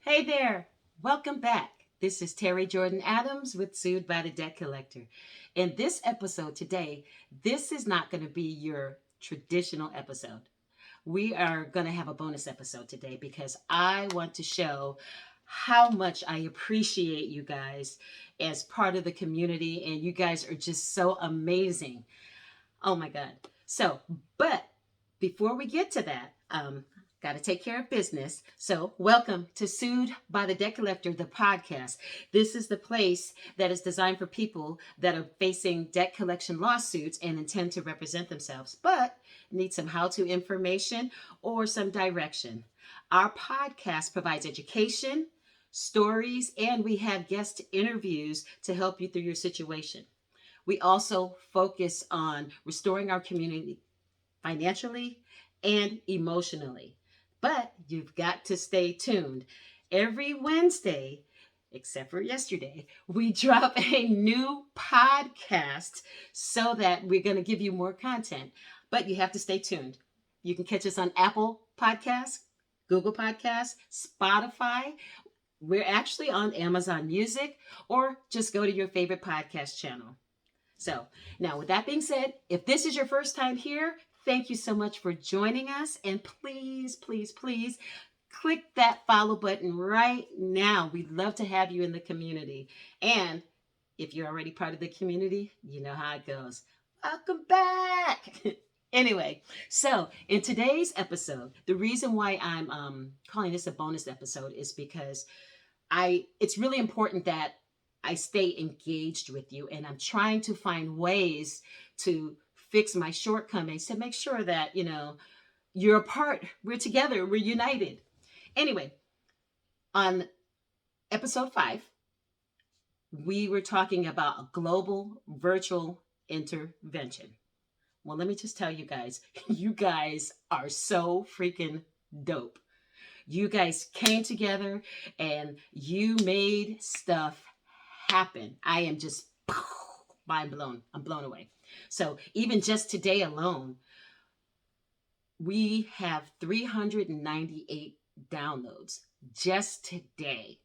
Hey there, welcome back. This is Terry Jordan Adams with Sued by the Debt Collector. In this episode today, this is not going to be your traditional episode. We are going to have a bonus episode today because I want to show how much I appreciate you guys as part of the community, and you guys are just so amazing. Oh my God. So, but before we get to that, got to take care of business. So, welcome to Sued by the Debt Collector, the podcast. This is the place that is designed for people that are facing debt collection lawsuits and intend to represent themselves, but need some how to information or some direction. Our podcast provides education, stories, and we have guest interviews to help you through your situation. We also focus on restoring our community financially and emotionally. But you've got to stay tuned. Every Wednesday, except for yesterday, we drop a new podcast so that we're going to give you more content. But you have to stay tuned. You can catch us on Apple Podcasts, Google Podcasts, Spotify. We're actually on Amazon Music, or just go to your favorite podcast channel. So, now with that being said, if this is your first time here, thank you so much for joining us. And please, please, please click that follow button right now. We'd love to have you in the community. And if you're already part of the community, you know how it goes. Welcome back. Anyway, so in today's episode, the reason why I'm calling this a bonus episode is because it's really important that I stay engaged with you, and I'm trying to find ways to fix my shortcomings to make sure that, you're a part, we're together, we're united. Anyway, on episode 5, we were talking about a global virtual intervention. Well, let me just tell you guys, you guys are so freaking dope. You guys came together and you made stuff happen. I am just mind blown. I'm blown away. So even just today alone, we have 398 downloads just today.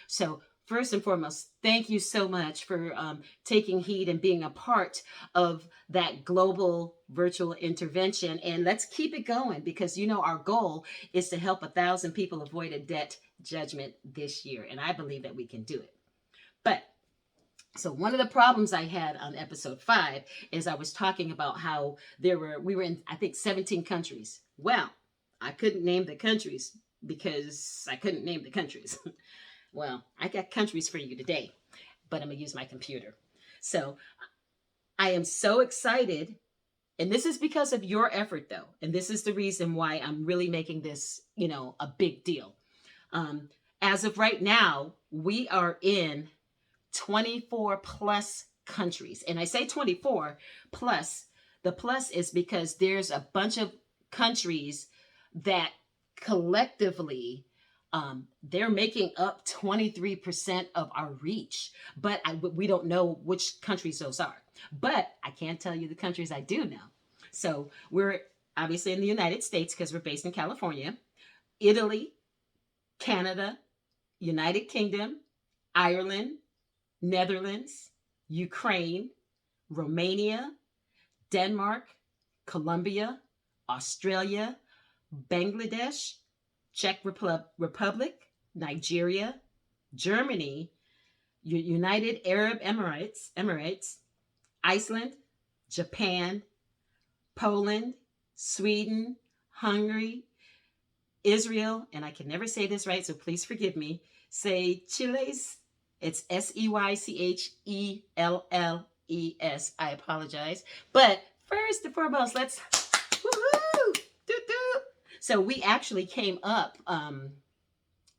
So first and foremost, thank you so much for taking heed and being a part of that global virtual intervention. And let's keep it going because, our goal is to help 1,000 people avoid a debt judgment this year. And I believe that we can do it. But so one of the problems I had on episode 5 is I was talking about how we were in, I think, 17 countries. Well, I couldn't name the countries because I couldn't name the countries. Well, I got countries for you today, but I'm going to use my computer. So I am so excited. And this is because of your effort, though. And this is the reason why I'm really making this, a big deal. As of right now, we are in 24 plus countries. And I say 24 plus. The plus is because there's a bunch of countries that collectively they're making up 23% of our reach. But we don't know which countries those are. But I can't tell you the countries I do know. So we're obviously in the United States because we're based in California, Italy, Canada, United Kingdom, Ireland, Netherlands, Ukraine, Romania, Denmark, Colombia, Australia, Bangladesh, Czech Republic, Nigeria, Germany, United Arab Emirates, Iceland, Japan, Poland, Sweden, Hungary, Israel, and I can never say this right, so please forgive me. Say Chiles. It's Seychelles. I apologize. But first and foremost, let's woohoo! Doo-doo. So we actually came up,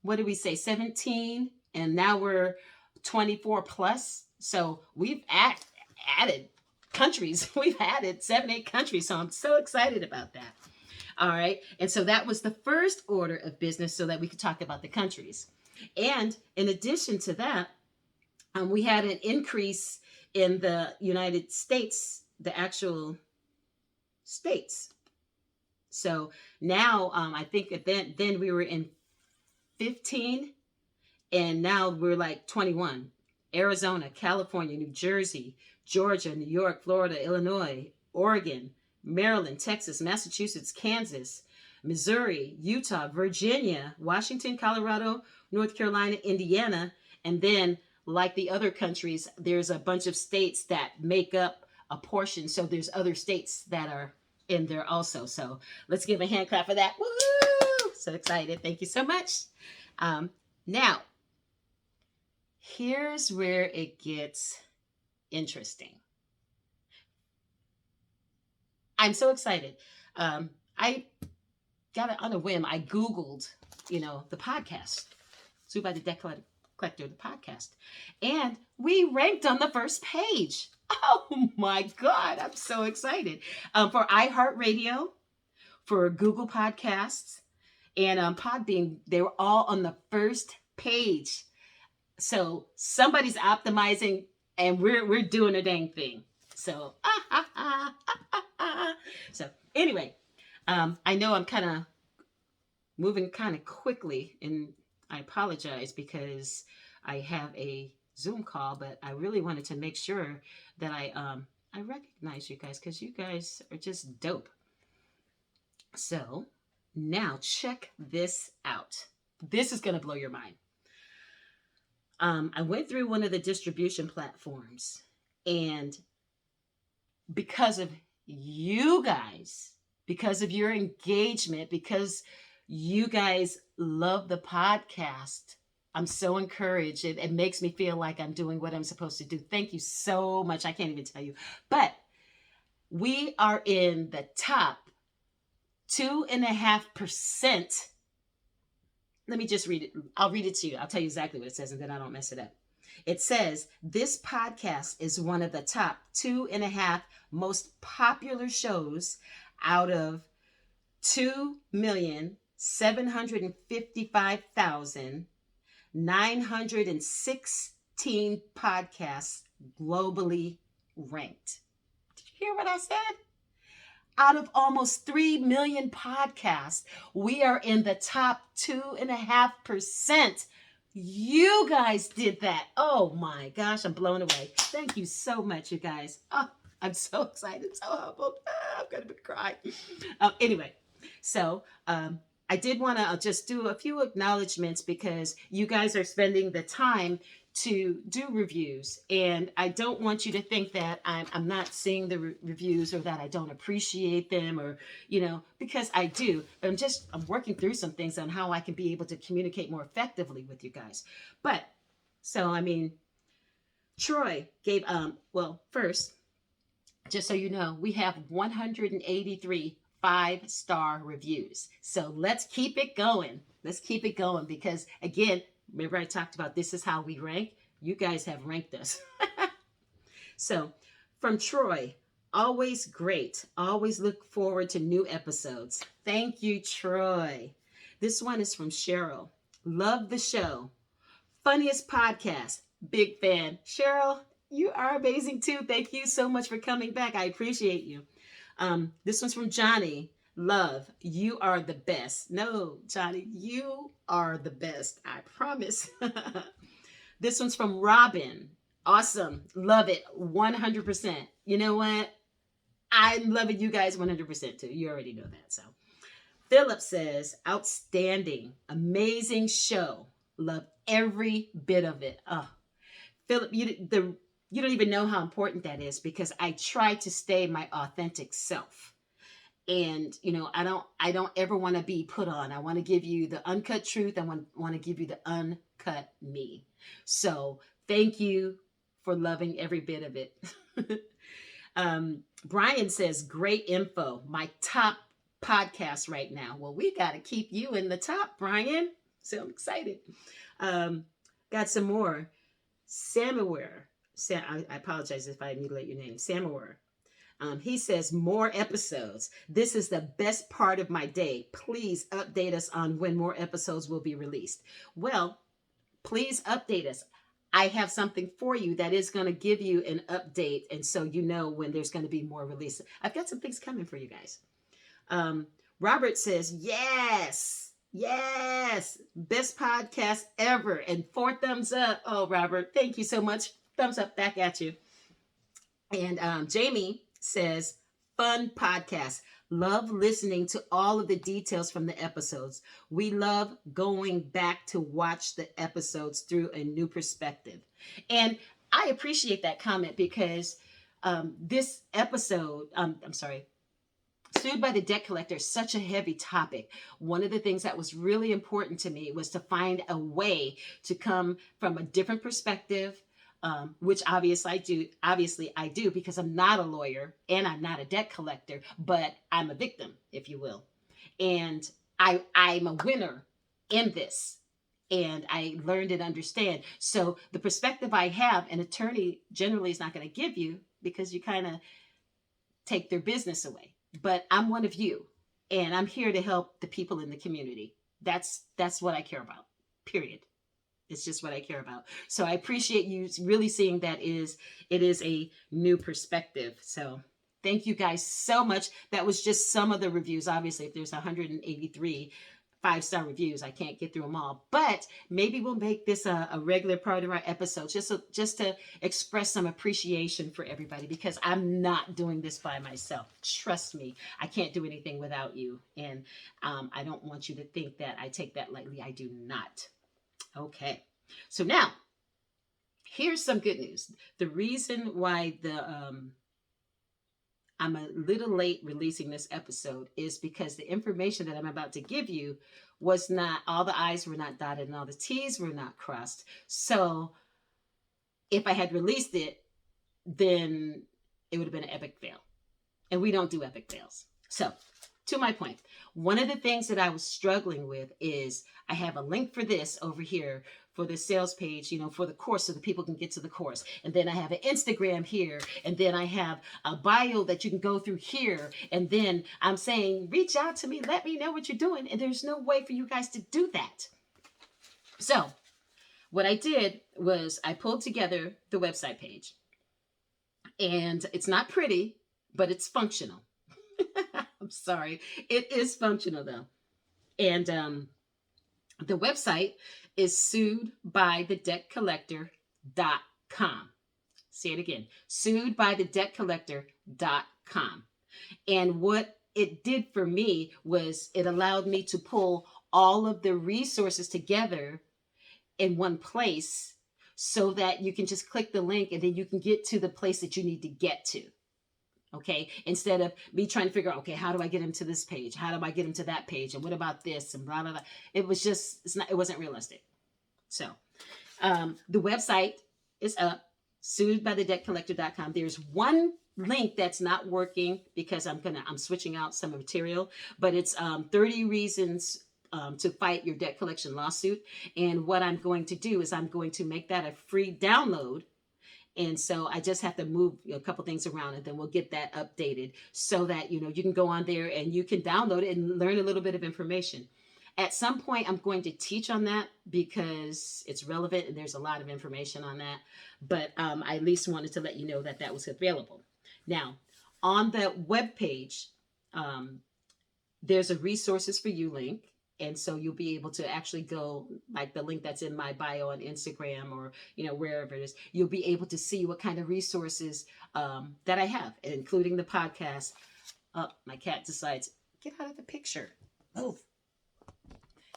what did we say, 17, and now we're 24 plus. So we've added countries. We've added 7, 8 countries. So I'm so excited about that. All right. And so that was the first order of business so that we could talk about the countries. And in addition to that, we had an increase in the United States, the actual states. So now I think then we were in 15 And now we're like 21. Arizona, California, New Jersey, Georgia, New York, Florida, Illinois, Oregon, Maryland, Texas, Massachusetts, Kansas, Missouri, Utah, Virginia, Washington, Colorado, North Carolina, Indiana, and then, like the other countries, there's a bunch of states that make up a portion. So there's other states that are in there also. So let's give a hand clap for that. Woo! So excited. Thank you so much. Now, here's where it gets interesting. I'm so excited. I got it on a whim. I Googled, the podcast, Sue by the Debt Collector, the podcast. And we ranked on the first page. Oh my God, I'm so excited. For iHeartRadio, for Google Podcasts, and Podbean, they were all on the first page. So somebody's optimizing, and we're doing a dang thing. So, so anyway, I know I'm kind of moving kind of quickly, and I apologize because I have a Zoom call, but I really wanted to make sure that I recognize you guys, because you guys are just dope. So now check this out. This is going to blow your mind. I went through one of the distribution platforms, and because of you guys, because of your engagement, because you guys love the podcast, I'm so encouraged. It makes me feel like I'm doing what I'm supposed to do. Thank you so much. I can't even tell you. But we are in the top 2.5%. Let me just read it. I'll read it to you. I'll tell you exactly what it says, and then I don't mess it up. It says, this podcast is one of the top 2.5 most popular shows out of 2,755,916 podcasts globally ranked. Did you hear what I said? Out of almost 3 million podcasts, we are in the top 2.5%. You guys did that. Oh my gosh, I'm blown away. Thank you so much, you guys. Oh, I'm so excited, so humbled. I'm going to cry. Anyway, so I did want to just do a few acknowledgments, because you guys are spending the time to do reviews, and I don't want you to think that I'm not seeing the reviews, or that I don't appreciate them, or because I do. But I'm working through some things on how I can be able to communicate more effectively with you guys. But so Troy gave well, first, just so you know, we have 183 5-star reviews. So let's keep it going. Let's keep it going, because again, remember I talked about this is how we rank. You guys have ranked us. So from Troy, always great. Always look forward to new episodes. Thank you, Troy. This one is from Cheryl. Love the show. Funniest podcast. Big fan. Cheryl, you are amazing too. Thank you so much for coming back. I appreciate you. This one's from Johnny. Love, you are the best. No, Johnny, you are the best. I promise. This one's from Robin. Awesome. Love it. 100%. You know what? I'm loving you guys 100% too. You already know that. So Philip says, outstanding. Amazing show. Love every bit of it. Oh, Philip, you don't even know how important that is, because I try to stay my authentic self. And, I don't ever want to be put on. I want to give you the uncut truth. I want to give you the uncut me. So thank you for loving every bit of it. Brian says, great info. My top podcast right now. Well, we got to keep you in the top, Brian. So I'm excited. Got some more. Samaware. I apologize if I mutilate your name. Samaware. He says, more episodes. This is the best part of my day. Please update us on when more episodes will be released. Well, please update us. I have something for you that is going to give you an update, and so you know when there's going to be more releases. I've got some things coming for you guys. Robert says, yes, Yes, best podcast ever, and 4 thumbs up. Oh, Robert, thank you so much. Thumbs up back at you. And Jamie says, fun podcast. Love listening to all of the details from the episodes. We love going back to watch the episodes through a new perspective. And I appreciate that comment because this episode, I'm sorry, Sued by the Debt Collector is such a heavy topic. One of the things that was really important to me was to find a way to come from a different perspective, which obviously I do because I'm not a lawyer and I'm not a debt collector, but I'm a victim, if you will. And I'm a winner in this. And I learned and understand. So the perspective I have, an attorney generally is not going to give you because you kind of take their business away. But I'm one of you, and I'm here to help the people in the community. That's what I care about. Period. It's just what I care about. So I appreciate you really seeing that it is a new perspective. So thank you guys so much. That was just some of the reviews. Obviously, if there's 183 5-star reviews, I can't get through them all, but maybe we'll make this a regular part of our episodes, just to express some appreciation for everybody, because I'm not doing this by myself. Trust me, I can't do anything without you, and I don't want you to think that I take that lightly. I do not. Okay, so now here's some good news. The reason why I'm a little late releasing this episode is because the information that I'm about to give you was not, all the I's were not dotted and all the T's were not crossed. So if I had released it, then it would have been an epic fail. And we don't do epic fails. So to my point, one of the things that I was struggling with is I have a link for this over here for the sales page, for the course so that people can get to the course. And then I have an Instagram here. And then I have a bio that you can go through here. And then I'm saying, reach out to me, let me know what you're doing. And there's no way for you guys to do that. So what I did was I pulled together the website page. And it's not pretty, but it's functional. I'm sorry. It is functional though. And the website is suedbythedebtcollector.com. Say it again. Suedbythedebtcollector.com. And what it did for me was it allowed me to pull all of the resources together in one place so that you can just click the link and then you can get to the place that you need to get to. Okay, instead of me trying to figure out, okay, how do I get him to this page? How do I get him to that page? And what about this? And blah, blah, blah. It wasn't realistic. So the website is up, suedbythedebtcollector.com. There's one link that's not working because I'm switching out some material, but it's 30 reasons to fight your debt collection lawsuit. And what I'm going to do is I'm going to make that a free download. And so I just have to move a couple things around and then we'll get that updated so that, you can go on there and you can download it and learn a little bit of information. At some point, I'm going to teach on that because it's relevant and there's a lot of information on that. But I at least wanted to let you know that that was available. Now, on the webpage, there's a resources for you link. And so you'll be able to actually go, like the link that's in my bio on Instagram or, wherever it is, you'll be able to see what kind of resources that I have, including the podcast. Oh, my cat decides, get out of the picture. Move.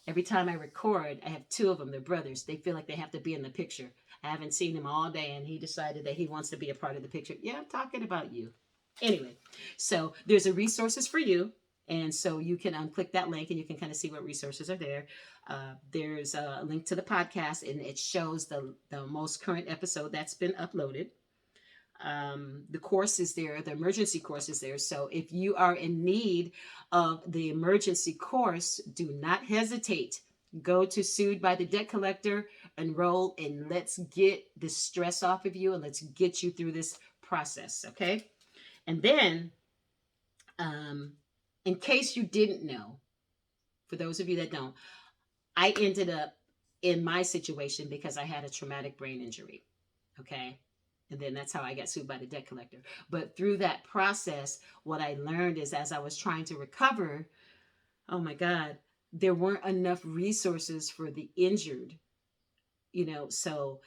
Every time I record, I have 2 of them, they're brothers. They feel like they have to be in the picture. I haven't seen him all day and he decided that he wants to be a part of the picture. Yeah, I'm talking about you. Anyway, so there's a resources for you. And so you can click that link and you can kind of see what resources are there. There's a link to the podcast and it shows the most current episode that's been uploaded. The course is there. The emergency course is there. So if you are in need of the emergency course, do not hesitate. Go to Sued by the Debt Collector, enroll, and let's get the stress off of you and let's get you through this process. Okay. And then, in case you didn't know, for those of you that don't, I ended up in my situation because I had a traumatic brain injury. Okay. And then that's how I got sued by the debt collector. But through that process, what I learned is as I was trying to recover, oh my God, there weren't enough resources for the injured, so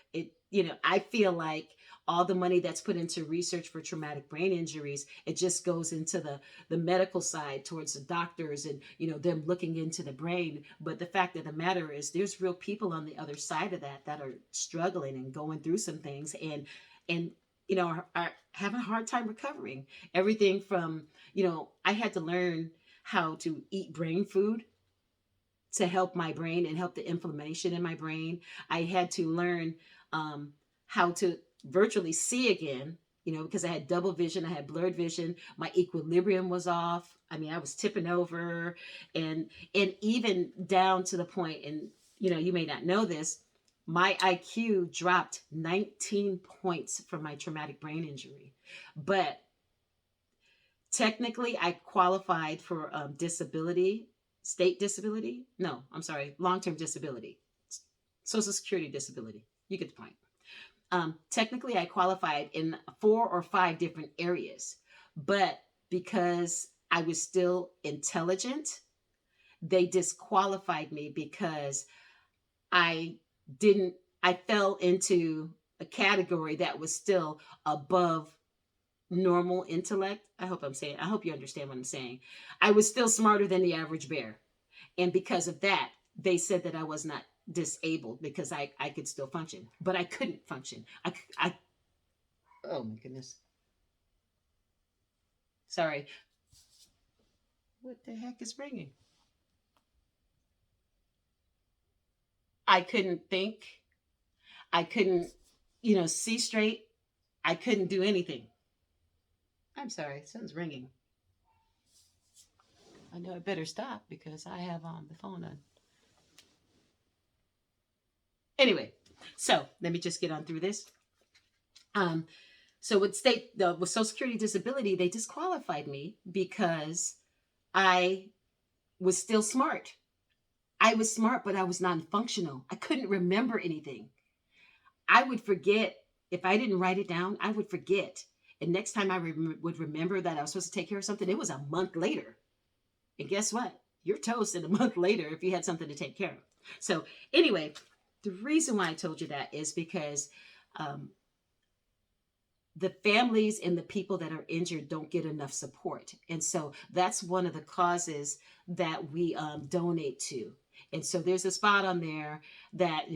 I feel like all the money that's put into research for traumatic brain injuries, it just goes into the medical side towards the doctors and them looking into the brain. But the fact of the matter is there's real people on the other side of that are struggling and going through some things, and are having a hard time recovering. Everything from, I had to learn how to eat brain food to help my brain and help the inflammation in my brain. I had to learn um, how to virtually see again, because I had double vision, I had blurred vision, my equilibrium was off. I mean, I was tipping over, and even down to the point, and you may not know this, my IQ dropped 19 points from my traumatic brain injury. But technically, I qualified for disability, state disability. No, I'm sorry, long term disability, Social Security disability. You get the point. Technically, I qualified in 4 or 5 different areas, but because I was still intelligent, they disqualified me because I didn't, I fell into a category that was still above normal intellect. I hope you understand what I'm saying. I was still smarter than the average bear. And because of that, they said that I was not disabled because I could still function, but I couldn't function. Oh my goodness. Sorry. What the heck is ringing? I couldn't think. I couldn't, see straight. I couldn't do anything. I'm sorry. Something's ringing. I know I better stop because I have the phone on. Anyway, so let me just get on through this. Um, so with Social Security disability, they disqualified me because I was still smart. I was smart, but I was non-functional. I couldn't remember anything. I would forget if I didn't write it down. I would forget, and next time I would remember that I was supposed to take care of something, it was a month later. And guess what? You're toast in a month later if you had something to take care of. So anyway, the reason why I told you that is because um, the families and the people that are injured don't get enough support. And so that's one of the causes that we donate to. And so there's a spot on there that,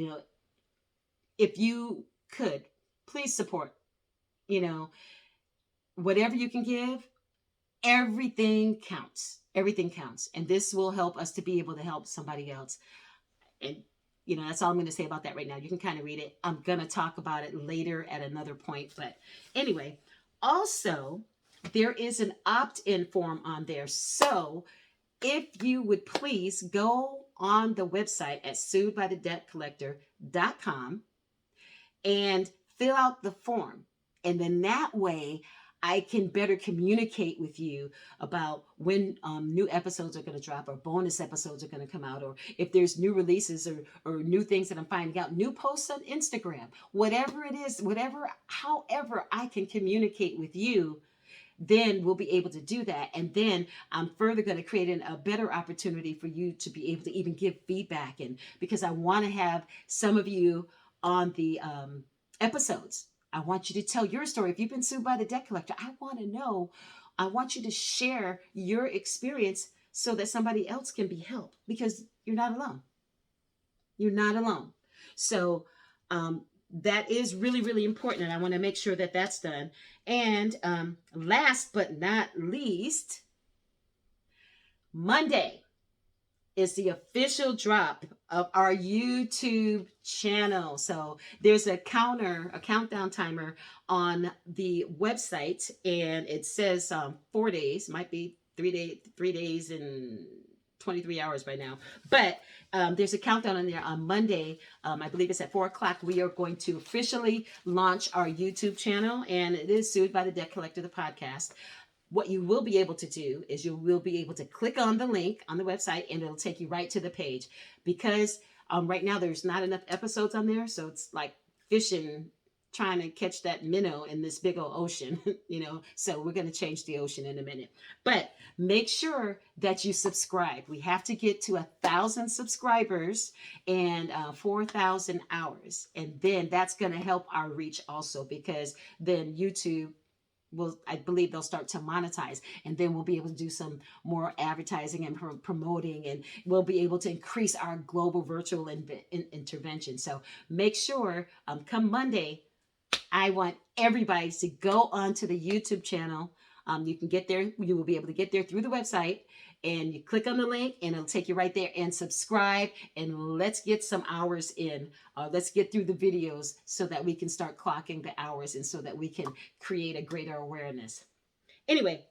if you could, please support, you know, whatever you can give, everything counts. Everything counts. And this will help us to be able to help somebody else. And that's all I'm going to say about that right now. You can kind of read it. I'm going to talk about it later at another point. But anyway, also, there is an opt-in form on there. So if you would please go on the website at suedbythedebtcollector.com and fill out the form. And then that way, I can better communicate with you about when new episodes are going to drop or bonus episodes are going to come out, or if there's new releases or new things that I'm finding out, new posts on Instagram, whatever it is, however I can communicate with you, then we'll be able to do that. And then I'm further going to create a better opportunity for you to be able to even give feedback. And because I want to have some of you on the episodes, I want you to tell your story. If you've been sued by the debt collector, I want to know. I want you to share your experience so that somebody else can be helped, because you're not alone. You're not alone. So that is really, really important. And I want to make sure that that's done. And last but not least, Monday is the official drop of our YouTube channel. So there's a countdown timer on the website, and it says 4 days, might be 3 days and 23 hours by now. But there's a countdown on there on Monday. I believe it's at 4 o'clock. We are going to officially launch our YouTube channel, and it is Sued by the Debt Collector, the podcast. What you will be able to do is you will be able to click on the link on the website, and it'll take you right to the page. Because right now there's not enough episodes on there, so it's like fishing trying to catch that minnow in this big old ocean, So we're going to change the ocean in a minute. But make sure that you subscribe. We have to get to 1,000 subscribers and 4,000 hours. And then that's going to help our reach also, because then YouTube will, I believe they'll start to monetize, and then we'll be able to do some more advertising and promoting, and we'll be able to increase our global virtual intervention. So make sure, come Monday, I want everybody to go onto the YouTube channel. You can get there. You will be able to get there through the website, and you click on the link, and it'll take you right there. And subscribe, and let's get some hours in. Let's get through the videos so that we can start clocking the hours, and so that we can create a greater awareness. Anyway,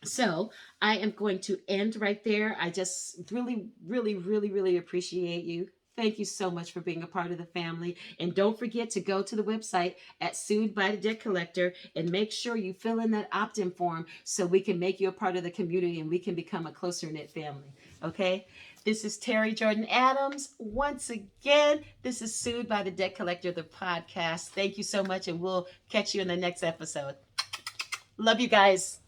so I am going to end right there. I just really, really, really, really appreciate you. Thank you so much for being a part of the family. And don't forget to go to the website at Sued by the Debt Collector and make sure you fill in that opt-in form so we can make you a part of the community and we can become a closer knit family. Okay? This is Terry Jordan Adams. Once again, this is Sued by the Debt Collector, the podcast. Thank you so much, and we'll catch you in the next episode. Love you guys.